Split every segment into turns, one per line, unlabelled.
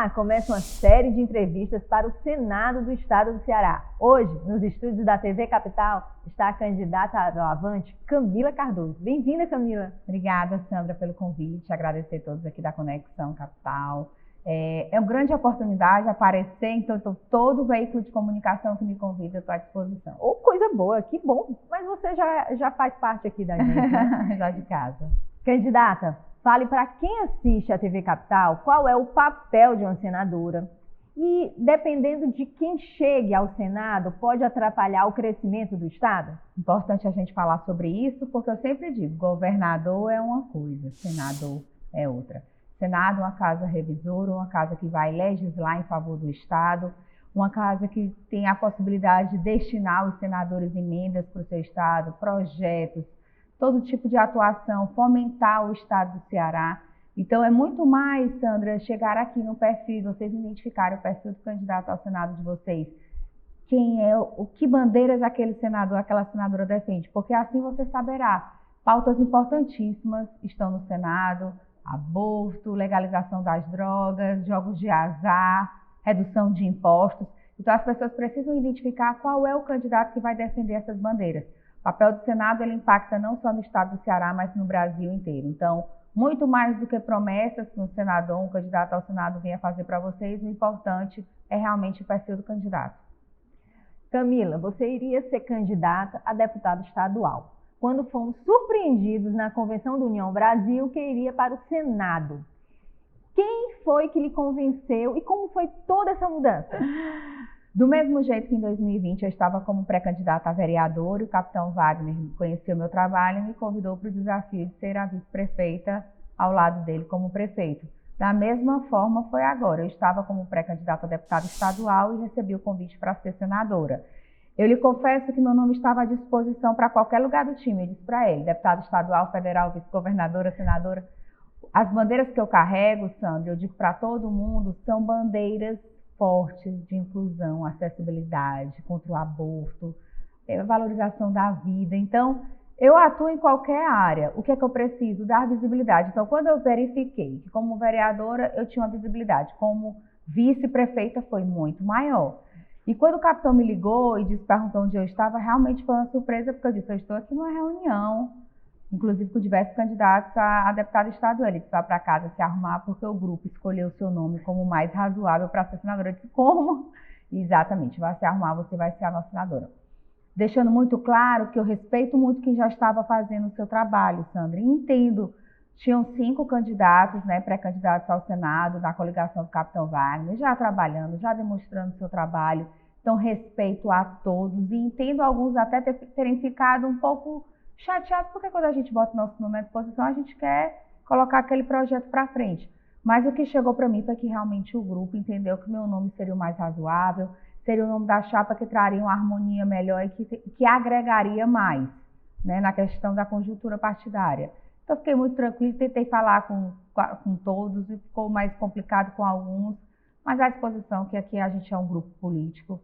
Já começa uma série de entrevistas para o Senado do Estado do Ceará. Hoje, nos estúdios da TV Capital, está a candidata do Avante, Camila Cardoso. Bem-vinda, Camila.
Obrigada, Sandra, pelo convite. Agradecer a todos aqui da Conexão Capital. É uma grande oportunidade aparecer, então todo veículo de comunicação que me convida, eu estou à disposição.
Oh, coisa boa, que bom. Mas você já faz parte aqui da gente, né?
Já de casa.
Candidata, fale para quem assiste a TV Capital qual é o papel de uma senadora e, dependendo de quem chegue ao Senado, pode atrapalhar o crescimento do Estado?
Importante a gente falar sobre isso, porque eu sempre digo, governador é uma coisa, senador é outra. Senado é uma casa revisora, uma casa que vai legislar em favor do Estado, uma casa que tem a possibilidade de destinar os senadores emendas para o seu Estado, projetos, todo tipo de atuação, fomentar o Estado do Ceará. Então, é muito mais, Sandra, chegar aqui no perfil, vocês identificarem o perfil do candidato ao Senado de vocês. Quem é, que bandeiras aquele senador, aquela senadora defende, porque assim você saberá. Pautas importantíssimas estão no Senado: aborto, legalização das drogas, jogos de azar, redução de impostos. Então, as pessoas precisam identificar qual é o candidato que vai defender essas bandeiras. O papel do Senado, ele impacta não só no estado do Ceará, mas no Brasil inteiro. Então, muito mais do que promessas que um senador, um candidato ao Senado venha fazer para vocês, o importante é realmente o perfil do candidato.
Camila, você iria ser candidata a deputada estadual, quando fomos surpreendidos na Convenção do União Brasil que iria para o Senado. Quem foi que lhe convenceu e como foi toda essa mudança?
Do mesmo jeito que em 2020 eu estava como pré-candidata a vereadora, o capitão Wagner conheceu meu trabalho e me convidou para o desafio de ser a vice-prefeita ao lado dele como prefeito. Da mesma forma foi agora, eu estava como pré-candidata a deputada estadual e recebi o convite para ser senadora. Eu lhe confesso que meu nome estava à disposição para qualquer lugar do time. Eu disse para ele, deputada estadual, federal, vice-governadora, senadora. As bandeiras que eu carrego, Sandra, eu digo para todo mundo, são bandeiras fortes de inclusão, acessibilidade, contra o aborto, valorização da vida. Então, eu atuo em qualquer área. O que é que eu preciso? Dar visibilidade. Então, quando eu verifiquei que como vereadora eu tinha uma visibilidade, como vice-prefeita foi muito maior. E quando o capitão me ligou e perguntou onde eu estava, realmente foi uma surpresa, porque eu disse, eu estou aqui numa reunião, inclusive com diversos candidatos a deputado estadual. Ele disse, vá para casa se arrumar, porque o grupo escolheu o seu nome como o mais razoável para ser senadora. Eu disse, como? Exatamente, vai se arrumar, você vai ser a nossa senadora. Deixando muito claro que eu respeito muito quem já estava fazendo o seu trabalho, Sandra, e entendo. Tinham 5 candidatos, né, pré-candidatos ao Senado, da coligação do capitão Wagner, já trabalhando, já demonstrando o seu trabalho. Então, respeito a todos e entendo alguns até terem ficado um pouco chateados, porque quando a gente bota o nosso nome à disposição, a gente quer colocar aquele projeto para frente. Mas o que chegou para mim foi que realmente o grupo entendeu que meu nome seria o mais razoável, seria o nome da chapa que traria uma harmonia melhor e que agregaria mais, né, na questão da conjuntura partidária. Então, fiquei muito tranquila, tentei falar com todos e ficou mais complicado com alguns, mas à disposição, que aqui a gente é um grupo político.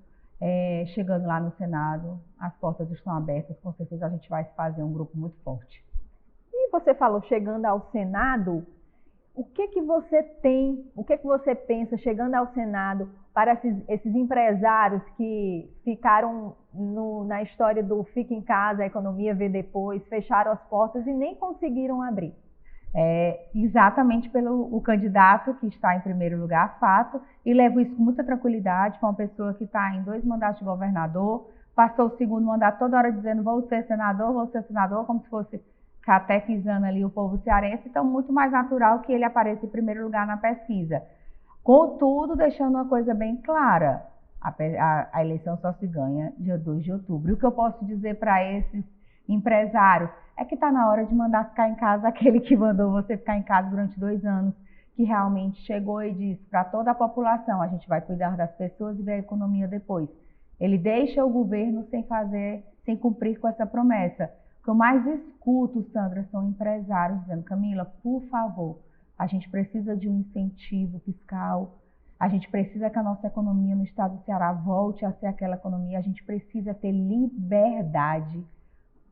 Chegando lá no Senado, as portas estão abertas, com certeza a gente vai fazer um grupo muito forte.
E você falou, chegando ao Senado, o que você pensa chegando ao Senado para esses empresários que ficaram na história do fica em casa, a economia vê depois, fecharam as portas e nem conseguiram abrir?
Exatamente pelo candidato que está em primeiro lugar, fato, e levo isso com muita tranquilidade, com uma pessoa que está em 2 mandatos de governador, passou o segundo mandato toda hora dizendo vou ser senador, como se fosse catequizando ali o povo cearense, então muito mais natural que ele apareça em primeiro lugar na pesquisa. Contudo, deixando uma coisa bem clara, a eleição só se ganha dia 2 de outubro. E o que eu posso dizer para esses empresários é que está na hora de mandar ficar em casa aquele que mandou você ficar em casa durante 2 anos, que realmente chegou e disse para toda a população, a gente vai cuidar das pessoas e da economia depois. Ele deixa o governo sem cumprir com essa promessa. O que eu mais escuto, Sandra, são empresários dizendo, Camila, por favor, a gente precisa de um incentivo fiscal, a gente precisa que a nossa economia no estado do Ceará volte a ser aquela economia, a gente precisa ter liberdade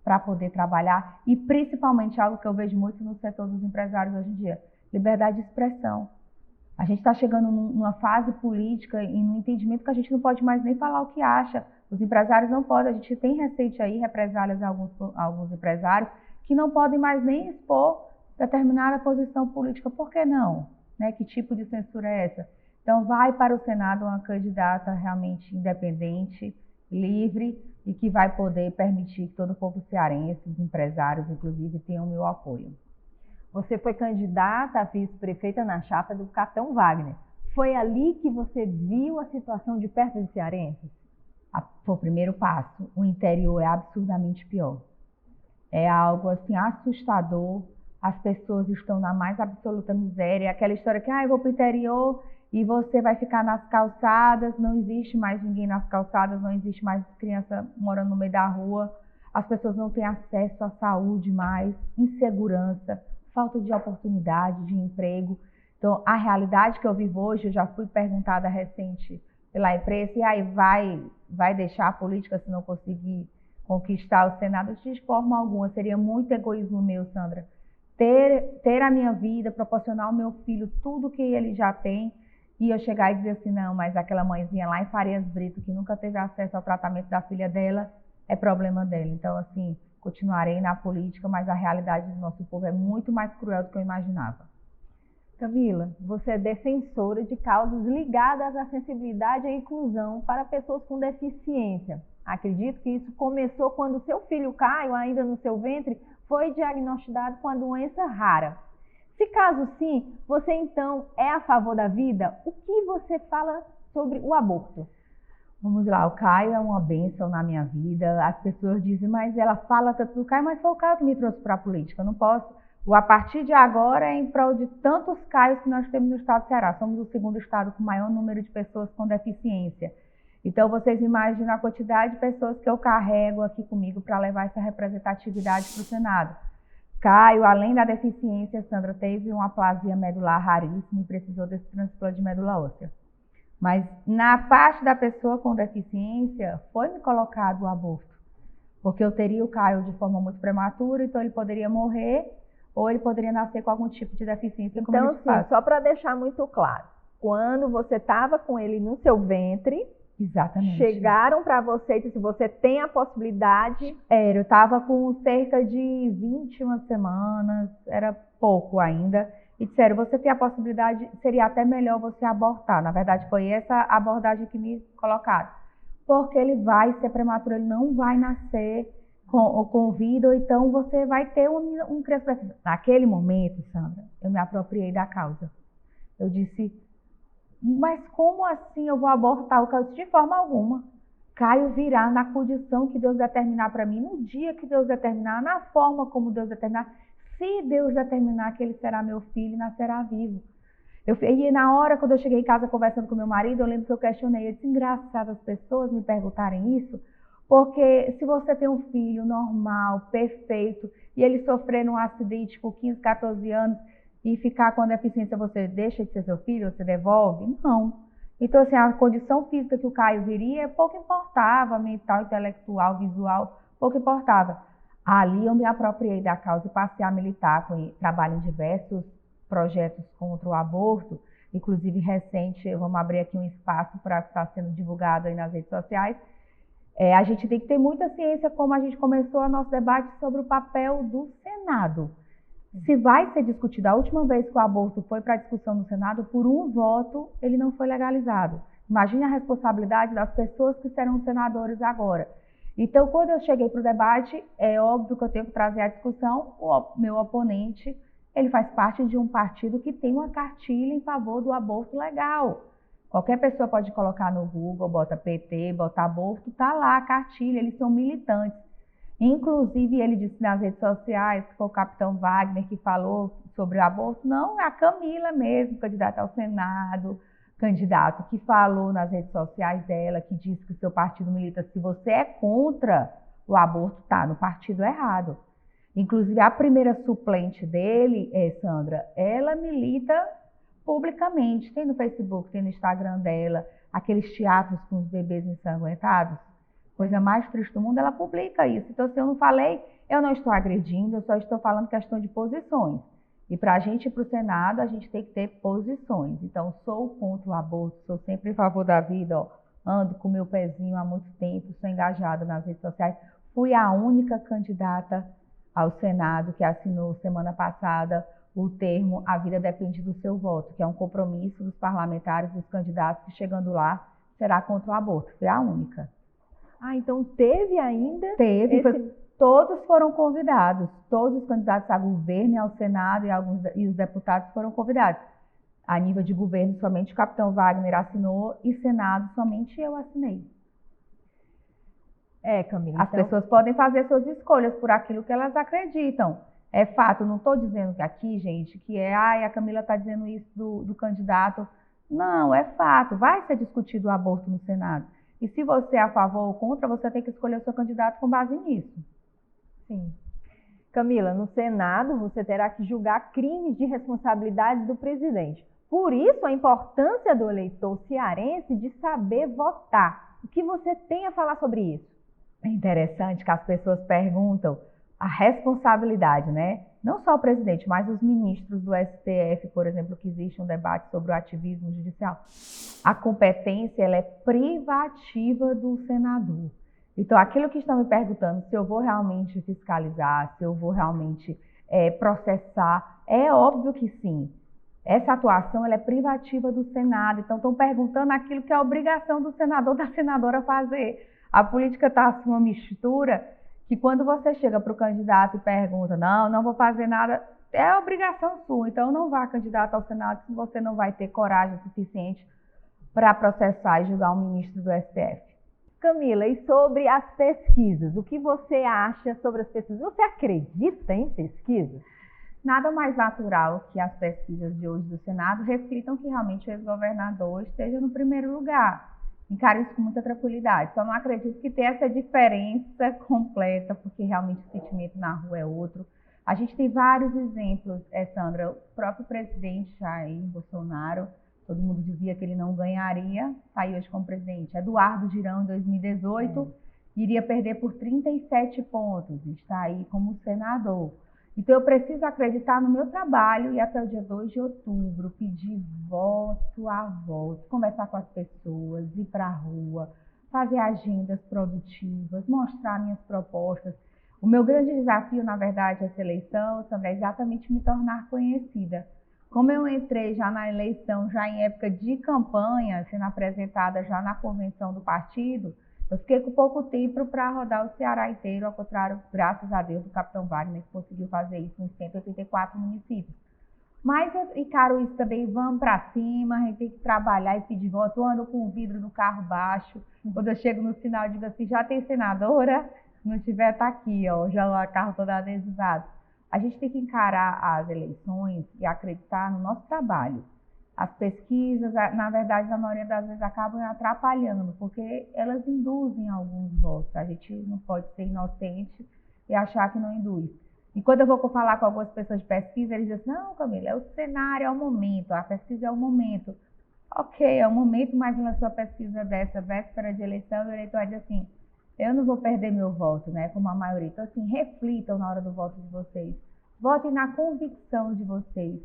para poder trabalhar e principalmente algo que eu vejo muito no setor dos empresários hoje em dia, liberdade de expressão. A gente está chegando numa fase política e num entendimento que a gente não pode mais nem falar o que acha. Os empresários não podem, a gente tem recente aí represálias a alguns empresários que não podem mais nem expor determinada posição política. Por que não? Né? Que tipo de censura é essa? Então, vai para o Senado uma candidata realmente independente, livre e que vai poder permitir que todo o povo cearense, os empresários, inclusive, tenham o meu apoio.
Você foi candidata a vice-prefeita na chapa do Capitão Wagner. Foi ali que você viu a situação de perto dos cearenses?
Foi o primeiro passo. O interior é absurdamente pior. É algo assim assustador. As pessoas estão na mais absoluta miséria. Aquela história que eu vou para o interior e você vai ficar nas calçadas. Não existe mais ninguém nas calçadas, não existe mais criança morando no meio da rua. As pessoas não têm acesso à saúde mais, insegurança, falta de oportunidade, de emprego. Então, a realidade que eu vivo hoje, eu já fui perguntada recente pela imprensa, e aí vai deixar a política se não conseguir conquistar o Senado? De forma alguma, seria muito egoísmo meu, Sandra. Ter a minha vida, proporcionar ao meu filho tudo que ele já tem, e eu chegar e dizer assim, não, mas aquela mãezinha lá em Farias Brito, que nunca teve acesso ao tratamento da filha dela, é problema dela. Então, assim, continuarei na política, mas a realidade do nosso povo é muito mais cruel do que eu imaginava.
Camila, você é defensora de causas ligadas à acessibilidade e inclusão para pessoas com deficiência. Acredito que isso começou quando seu filho Caio, ainda no seu ventre, foi diagnosticado com a doença rara. Se caso sim, você então é a favor da vida? O que você fala sobre o aborto?
Vamos lá, o Caio é uma bênção na minha vida. As pessoas dizem, mas ela fala tanto do Caio, mas foi o Caio que me trouxe para a política. Eu não posso. A partir de agora é em prol de tantos Caios que nós temos no estado do Ceará. Somos o segundo estado com o maior número de pessoas com deficiência. Então, vocês imaginam a quantidade de pessoas que eu carrego aqui comigo para levar essa representatividade para o Senado. Caio, além da deficiência, Sandra, teve uma aplasia medular raríssima e precisou desse transplante de medula óssea. Mas na parte da pessoa com deficiência, foi me colocado o aborto. Porque eu teria o Caio de forma muito prematura, então ele poderia morrer ou ele poderia nascer com algum tipo de deficiência.
Então, assim, só para deixar muito claro, quando você estava com ele no seu ventre,
exatamente,
chegaram para você e disse, você tem a possibilidade...
Eu estava com cerca de 21 semanas, era pouco ainda, e disseram, você tem a possibilidade, seria até melhor você abortar. Na verdade, foi essa abordagem que me colocaram. Porque ele vai ser prematuro, ele não vai nascer com vida, ou então você vai ter um crescimento. Naquele momento, Sandra, eu me apropriei da causa. Eu disse, mas como assim eu vou abortar o Caio? De forma alguma. Caio virá na condição que Deus determinar para mim, no dia que Deus determinar, na forma como Deus determinar. Se Deus determinar que ele será meu filho, nascerá vivo. E na hora, quando eu cheguei em casa conversando com meu marido, eu lembro que eu questionei. Eu disse, engraçado as pessoas me perguntarem isso, porque se você tem um filho normal, perfeito, e ele sofrer um acidente por 15, 14 anos e ficar com deficiência, você deixa de ser seu filho, você devolve? Não. Então, assim, a condição física que o Caio viria, pouco importava, mental, intelectual, visual, pouco importava. Ali eu me apropriei da causa e passei a militar, trabalho em diversos projetos contra o aborto, inclusive recente, vamos abrir aqui um espaço para estar sendo divulgado aí nas redes sociais. A gente tem que ter muita ciência, como a gente começou o nosso debate sobre o papel do Senado. Se vai ser discutido, a última vez que o aborto foi para discussão no Senado, por um voto, ele não foi legalizado. Imagine a responsabilidade das pessoas que serão senadores agora. Então, quando eu cheguei para o debate, é óbvio que eu tenho que trazer à discussão o meu oponente. Ele faz parte de um partido que tem uma cartilha em favor do aborto legal. Qualquer pessoa pode colocar no Google, bota PT, bota aborto, tá lá a cartilha, eles são militantes. Inclusive, ele disse nas redes sociais, que foi o Capitão Wagner que falou sobre o aborto. Não, é a Camila mesmo, candidata ao Senado, candidato que falou nas redes sociais dela, que disse que o seu partido milita. Se você é contra o aborto, tá no partido errado. Inclusive, a primeira suplente dele, Sandra, ela milita publicamente. Tem no Facebook, tem no Instagram dela, aqueles teatros com os bebês ensanguentados. Coisa mais triste do mundo, ela publica isso. Então, se eu não falei, eu não estou agredindo, eu só estou falando questão de posições. E para a gente ir para o Senado, a gente tem que ter posições. Então, sou contra o aborto, sou sempre em favor da vida, ó, ando com meu pezinho há muito tempo, sou engajada nas redes sociais. Fui a única candidata ao Senado que assinou semana passada o termo "A vida depende do seu voto", que é um compromisso dos parlamentares, dos candidatos, que chegando lá será contra o aborto. Fui a única.
Ah, então teve ainda?
Teve, todos foram convidados, todos os candidatos a governo e ao Senado e os deputados foram convidados. A nível de governo, somente o capitão Wagner assinou e Senado, somente eu assinei.
Camila.
As pessoas podem fazer suas escolhas por aquilo que elas acreditam. É fato, não estou dizendo que aqui, gente, que a Camila está dizendo isso do candidato. Não, é fato, vai ser discutido o aborto no Senado. E se você é a favor ou contra, você tem que escolher o seu candidato com base nisso.
Sim. Camila, no Senado você terá que julgar crimes de responsabilidade do presidente. Por isso, a importância do eleitor cearense de saber votar. O que você tem a falar sobre isso?
É interessante que as pessoas perguntam a responsabilidade, né? Não só o presidente, mas os ministros do STF, por exemplo, que existe um debate sobre o ativismo judicial. A competência, ela é privativa do senador. Então, aquilo que estão me perguntando, se eu vou realmente fiscalizar, se eu vou realmente processar, é óbvio que sim. Essa atuação, ela é privativa do Senado. Então, estão perguntando aquilo que é obrigação do senador, da senadora fazer. A política está assim uma mistura que quando você chega para o candidato e pergunta, não vou fazer nada, é obrigação sua. Então, não vá candidato ao Senado se você não vai ter coragem suficiente para processar e julgar o ministro do STF.
Camila, e sobre as pesquisas? O que você acha sobre as pesquisas? Você acredita em pesquisas?
Nada mais natural que as pesquisas de hoje do Senado reflitam que realmente o ex-governador esteja no primeiro lugar. Encaro isso com muita tranquilidade. Só não acredito que tenha essa diferença completa, porque realmente o sentimento na rua é outro. A gente tem vários exemplos, Sandra. O próprio presidente Jair Bolsonaro, todo mundo dizia que ele não ganharia, saiu hoje como presidente. Eduardo Girão, em 2018, iria perder por 37 pontos, está aí como senador. Então, eu preciso acreditar no meu trabalho e até o dia 2 de outubro, pedir voto a voto, conversar com as pessoas, ir para a rua, fazer agendas produtivas, mostrar minhas propostas. O meu grande desafio, na verdade, essa eleição, Sandra, é exatamente me tornar conhecida. Como eu entrei já na eleição, já em época de campanha, sendo apresentada já na convenção do partido, eu fiquei com pouco tempo para rodar o Ceará inteiro, ao contrário, graças a Deus, do capitão Wagner, que conseguiu fazer isso em 184 municípios. Mas eu encaro isso também, vamos para cima, a gente tem que trabalhar e pedir voto. Eu ando com o vidro do carro baixo, quando eu chego no sinal, eu digo assim, já tem senadora? Se não tiver, tá aqui, ó, já o carro todo adesivado. A gente tem que encarar as eleições e acreditar no nosso trabalho. As pesquisas, na verdade, na maioria das vezes, acabam atrapalhando, porque elas induzem alguns votos. A gente não pode ser inocente e achar que não induz. E quando eu vou falar com algumas pessoas de pesquisa, eles dizem, não, Camila, é o cenário, é o momento, a pesquisa é o momento. Ok, é o momento, mas na sua pesquisa dessa véspera de eleição, o eleitor diz assim, eu não vou perder meu voto, né, como a maioria. Então, assim, reflitam na hora do voto de vocês. Votem na convicção de vocês.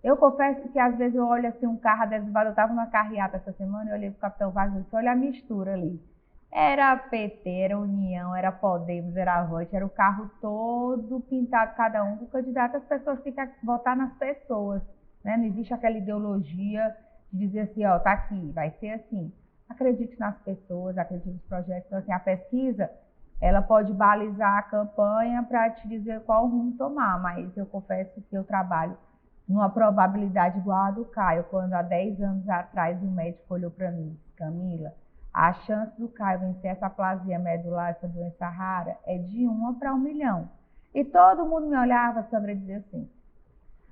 Eu confesso que às vezes eu olho assim um carro adesivado, eu estava numa carreata essa semana, eu olhei para o capitão Wagner e disse, olha a mistura ali. Era PT, era União, era Podemos, era Avante, era o carro todo pintado, cada um com o candidato. As pessoas têm que votar nas pessoas, né? Não existe aquela ideologia de dizer assim, ó, tá aqui, vai ser assim. Acredite nas pessoas, acredite nos projetos. Então, assim, a pesquisa, ela pode balizar a campanha para te dizer qual rumo tomar, mas eu confesso que eu trabalho numa probabilidade igual a do Caio, quando há 10 anos atrás o médico olhou para mim e disse, Camila, a chance do Caio vencer essa aplasia medular, essa doença rara, é de 1 para 1 milhão. E todo mundo me olhava, Sandra, e dizia assim,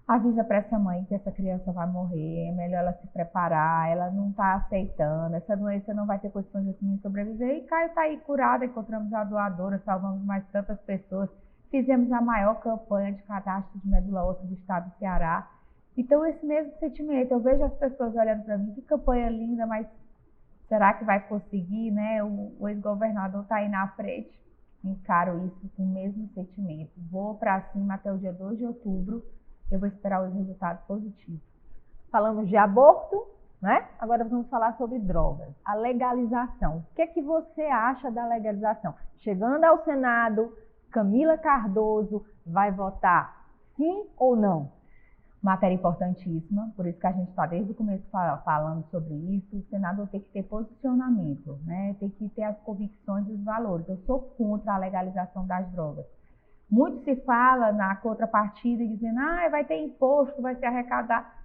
avisa para essa mãe que essa criança vai morrer, é melhor ela se preparar, ela não está aceitando, essa doença não vai ter condições assim de sobreviver. E Caio está aí curado, encontramos a doadora, salvamos mais tantas pessoas. Fizemos a maior campanha de cadastro de medula óssea do estado do Ceará. Então, esse mesmo sentimento, eu vejo as pessoas olhando para mim, que campanha linda, mas será que vai conseguir, né? O ex-governador está aí na frente. Encaro isso com o mesmo sentimento. Vou para cima até o dia 2 de outubro eu vou esperar os resultados positivos.
Falamos de aborto, né? Agora vamos falar sobre drogas. A legalização. O que é que você acha da legalização? Chegando ao Senado, Camila Cardoso vai votar sim ou não?
Matéria importantíssima, por isso que a gente está desde o começo falando sobre isso. O Senado tem que ter posicionamento, né? Tem que ter as convicções e os valores. Eu sou contra a legalização das drogas. Muito se fala na contrapartida, dizendo, vai ter imposto, vai se arrecadar.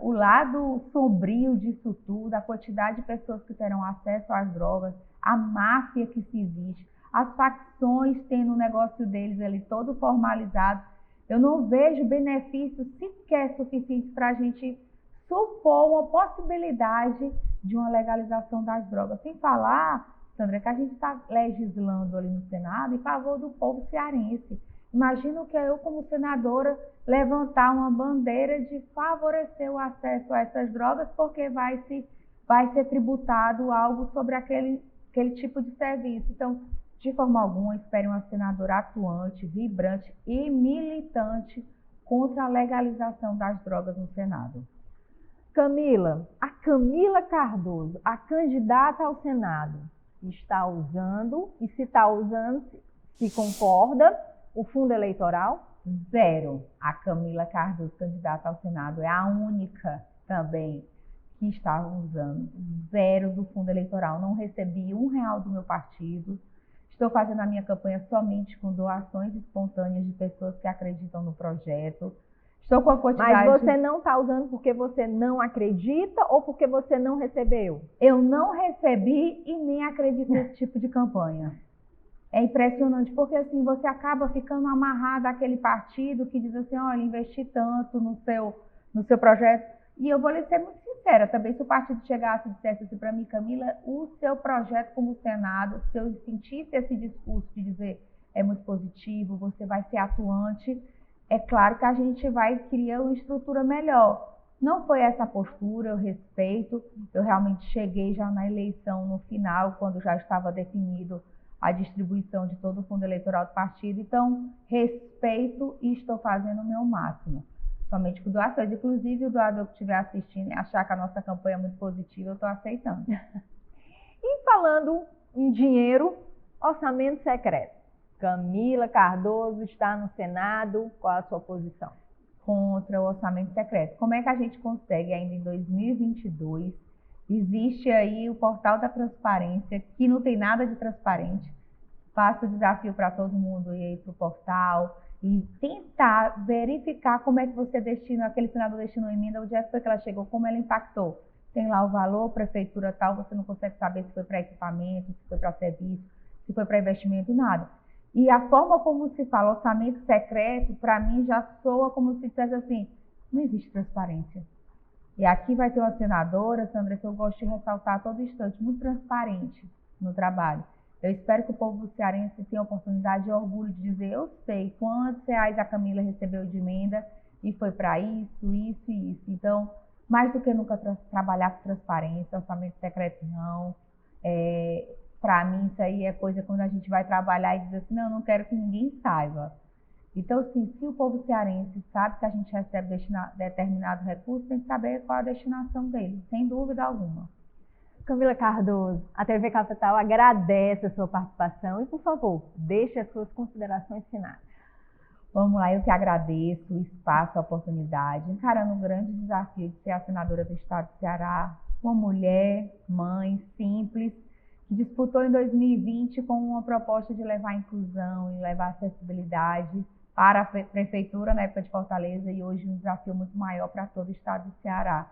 O lado sombrio disso tudo, a quantidade de pessoas que terão acesso às drogas, a máfia que se existe, as facções tendo o negócio deles ali todo formalizado. Eu não vejo benefício sequer suficiente para a gente supor uma possibilidade de uma legalização das drogas. Sem falar, Sandra, que a gente está legislando ali no Senado em favor do povo cearense. Imagino que eu, como senadora, levantar uma bandeira de favorecer o acesso a essas drogas, porque vai ser tributado algo sobre aquele tipo de serviço. Então, de forma alguma, espere uma senadora atuante, vibrante e militante contra a legalização das drogas no Senado.
Camila, a Camila Cardoso, a candidata ao Senado, está usando, e se está usando, se concorda, o fundo eleitoral?
Zero. A Camila Cardoso, candidata ao Senado, é a única também que está usando. Zero do fundo eleitoral. Não recebi R$1 do meu partido. Estou fazendo a minha campanha somente com doações espontâneas de pessoas que acreditam no projeto. Estou com a quantidade...
Mas você não está usando porque você não acredita ou porque você não recebeu?
Eu não recebi e nem acredito nesse tipo de campanha. É impressionante, porque assim, você acaba ficando amarrado àquele partido que diz assim, olha, investi tanto no seu projeto. E eu vou lhe ser muito sincera também, se o partido chegasse e dissesse assim para mim, Camila, o seu projeto como Senado, se eu sentisse esse discurso de dizer é muito positivo, você vai ser atuante, é claro que a gente vai criar uma estrutura melhor. Não foi essa postura, eu respeito, eu realmente cheguei já na eleição no final, quando já estava definido a distribuição de todo o fundo eleitoral do partido, então respeito e estou fazendo o meu máximo. Somente com doações. Inclusive, o doador que estiver assistindo e achar que a nossa campanha é muito positiva, eu estou aceitando.
E falando em dinheiro, orçamento secreto. Camila Cardoso está no Senado, qual a sua posição?
Contra o orçamento secreto. Como é que a gente consegue, ainda em 2022, existe aí o portal da transparência, que não tem nada de transparente. Faço o desafio para todo mundo ir para o portal e tentar verificar como é que você destina, aquele senador destinou emenda, onde é que foi que ela chegou, como ela impactou. Tem lá o valor, prefeitura tal, você não consegue saber se foi para equipamento, se foi para serviço, se foi para investimento, nada. E a forma como se fala orçamento secreto, para mim já soa como se dissesse assim, não existe transparência. E aqui vai ter uma senadora, Sandra, que eu gosto de ressaltar a todo instante, muito transparente no trabalho. Eu espero que o povo cearense tenha a oportunidade e orgulho de dizer, eu sei quantos reais a Camila recebeu de emenda e foi para isso, isso e isso. Então, mais do que nunca trabalhar com transparência, orçamento secreto não. Para mim, isso aí é coisa quando a gente vai trabalhar e diz assim, não, eu não quero que ninguém saiba. Então, assim, se o povo cearense sabe que a gente recebe determinado recurso, tem que saber qual a destinação dele, sem dúvida alguma.
Camila Cardoso, a TV Capital agradece a sua participação e, por favor, deixe as suas considerações finais.
Vamos lá, eu que agradeço o espaço, a oportunidade, encarando um grande desafio de ser a senadora do estado do Ceará, uma mulher, mãe, simples, que disputou em 2020 com uma proposta de levar inclusão e levar acessibilidade para a prefeitura na época de Fortaleza e hoje um desafio muito maior para todo o estado do Ceará.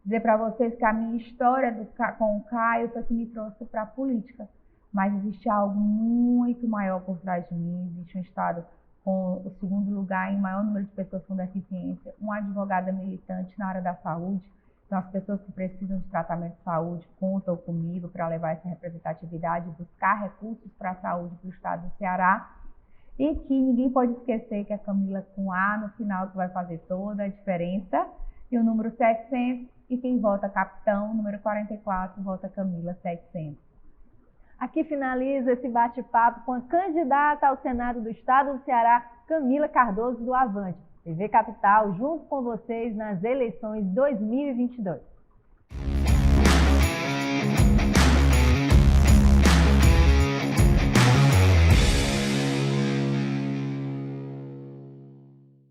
Dizer para vocês que a minha história com o Caio foi que me trouxe para a política, mas existe algo muito maior por trás de mim, existe um estado com o segundo lugar em maior número de pessoas com deficiência, uma advogada militante na área da saúde, então as pessoas que precisam de tratamento de saúde contam comigo para levar essa representatividade, buscar recursos para a saúde do estado do Ceará, e que ninguém pode esquecer que é a Camila com A no final que vai fazer toda a diferença, e o número 700, e quem vota capitão, número 44, vota Camila 700.
Aqui finaliza esse bate-papo com a candidata ao Senado do Estado do Ceará, Camila Cardoso do Avante. TV Capital junto com vocês nas eleições 2022.